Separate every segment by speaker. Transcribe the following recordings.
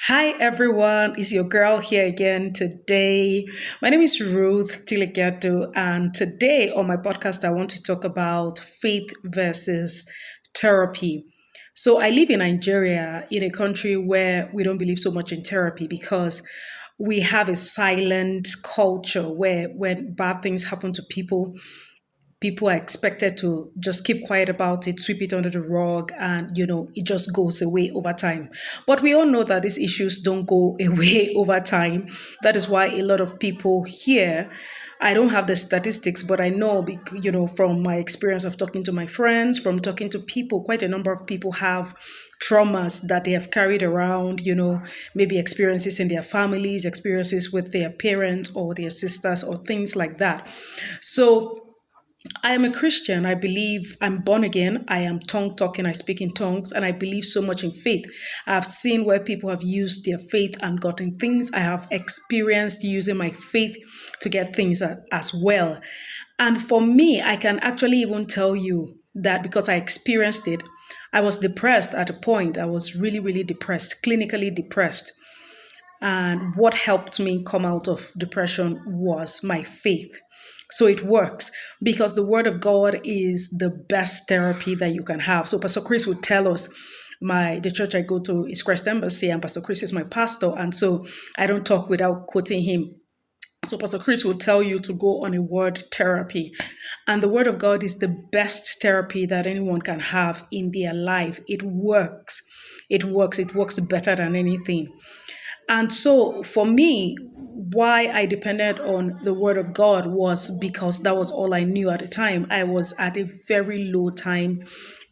Speaker 1: Hi everyone, it's your girl here again today. My name is Ruth Tilegato, and today on my podcast, I want to talk about faith versus therapy. So, I live in Nigeria, in a country where we don't believe so much in therapy because we have a silent culture where when bad things happen to people are expected to just keep quiet about it, sweep it under the rug, and it just goes away over time. But we all know that these issues don't go away over time. That is why a lot of people here. I don't have the statistics, but I know, from my experience of talking to my friends, from talking to people, quite a number of people have traumas that they have carried around, maybe experiences in their families, experiences with their parents or their sisters, or things like that. So, I am a Christian. I believe I'm born again. I am tongue talking. I speak in tongues, and I believe so much in faith. I've seen where people have used their faith and gotten things. I have experienced using my faith to get things as well. And for me, I can actually even tell you that because I experienced it, I was depressed at a point. I was really, really depressed, clinically depressed. And what helped me come out of depression was my faith. So it works because the word of God is the best therapy that you can have. So Pastor Chris would tell us, the church I go to is Christ Embassy, and Pastor Chris is my pastor. And so I don't talk without quoting him. So Pastor Chris will tell you to go on a word therapy. And the word of God is the best therapy that anyone can have in their life. It works. It works. It works better than anything. And so for me, why I depended on the word of God was because that was all I knew at the time. I was at a very low time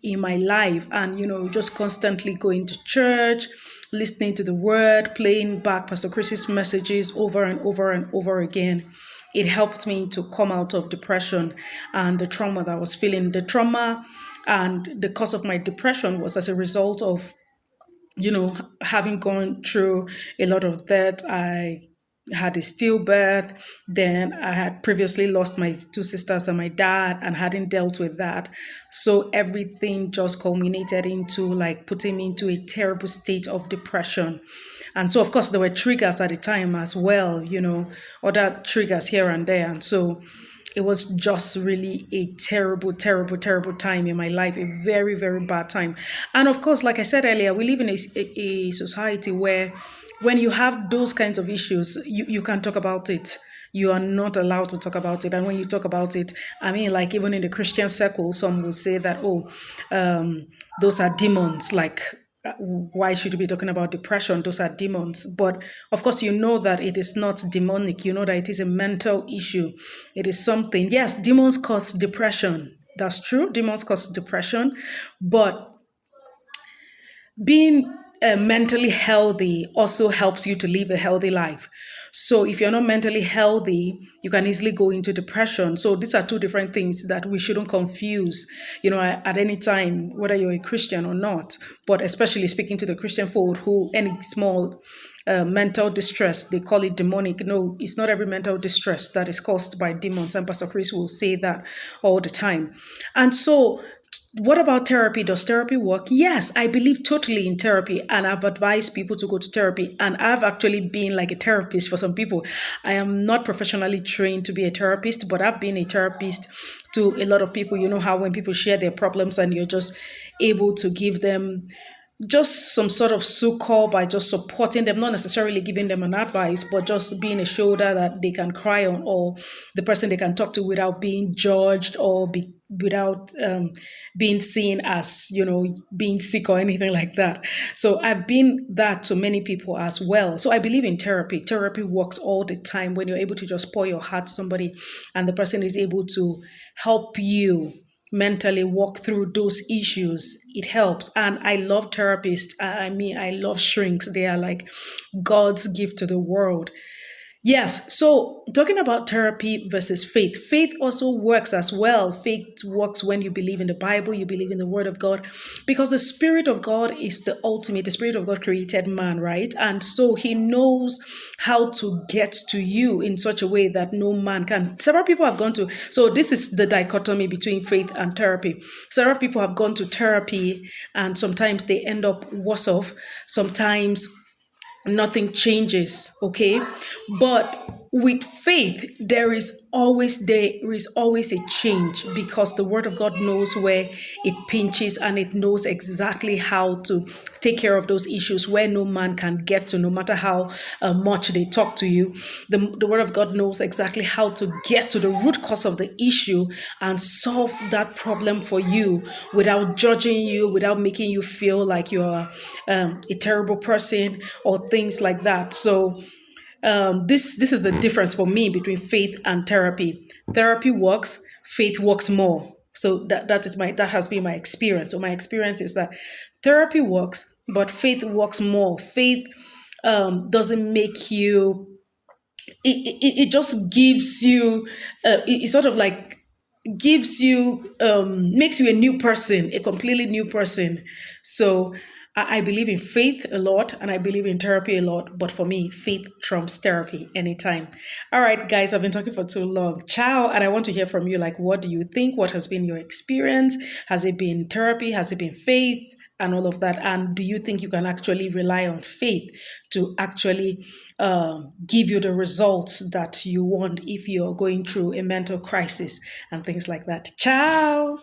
Speaker 1: in my life and, just constantly going to church, listening to the word, playing back Pastor Chris's messages over and over and over again. It helped me to come out of depression and the trauma that I was feeling. The trauma and the cause of my depression was as a result of having gone through a lot of that. I had a stillbirth. Then I had previously lost my two sisters and my dad and hadn't dealt with that. So everything just culminated into like putting me into a terrible state of depression. And so, of course, there were triggers at the time as well, other triggers here and there. And so it was just really a terrible, terrible, terrible time in my life, a very, very bad time. And of course, like I said earlier, we live in a society where when you have those kinds of issues, you can talk about it. You are not allowed to talk about it. And when you talk about it, I mean, like even in the Christian circle, some will say that, those are demons. Like, why should you be talking about depression? Those are demons. But of course, you know that it is not demonic. You know that it is a mental issue. It is something. Yes, demons cause depression. That's true. Demons cause depression. But being mentally healthy also helps you to live a healthy life. So if you're not mentally healthy, you can easily go into depression. So these are two different things that we shouldn't confuse, at any time, whether you're a Christian or not. But especially speaking to the Christian folk who any small mental distress, they call it demonic. No, it's not every mental distress that is caused by demons. And Pastor Chris will say that all the time. And so what about therapy? Does therapy work? Yes, I believe totally in therapy, and I've advised people to go to therapy. And I've actually been like a therapist for some people. I am not professionally trained to be a therapist, but I've been a therapist to a lot of people. You know how when people share their problems and you're just able to give them just some sort of succor by just supporting them, not necessarily giving them an advice, but just being a shoulder that they can cry on, or the person they can talk to without being judged or without being seen as, being sick or anything like that. So I've been that to many people as well. So I believe in therapy. Therapy works all the time when you're able to just pour your heart to somebody and the person is able to help you mentally walk through those issues. It helps. And I love therapists. I love shrinks. They are like God's gift to the world. Yes. So talking about therapy versus faith, faith also works as well. Faith works when you believe in the Bible, you believe in the Word of God, because the Spirit of God is the ultimate. The Spirit of God created man, right? And so He knows how to get to you in such a way that no man can. Several people have gone to, so this is the dichotomy between faith and therapy. Several people have gone to therapy and sometimes they end up worse off. Sometimes nothing changes, okay? But with faith there is always a change, because the word of God knows where it pinches, and it knows exactly how to take care of those issues where no man can get to, no matter how much they talk to you. The word of God knows exactly how to get to the root cause of the issue and solve that problem for you without judging you, without making you feel like you're a terrible person or things like that. So this is the difference for me between faith and therapy. Therapy works, faith works more. So that has been my experience. So my experience is that therapy works, but faith works more. Faith doesn't make you. It just gives you. It sort of like gives you makes you a new person, a completely new person. So I believe in faith a lot, and I believe in therapy a lot, but for me faith trumps therapy anytime. All right, guys, I've been talking for too long. Ciao. And I want to hear from you, like, what do you think? What has been your experience? Has it been therapy? Has it been faith? And all of that. And do you think you can actually rely on faith to actually give you the results that you want if you're going through a mental crisis and things like that? Ciao.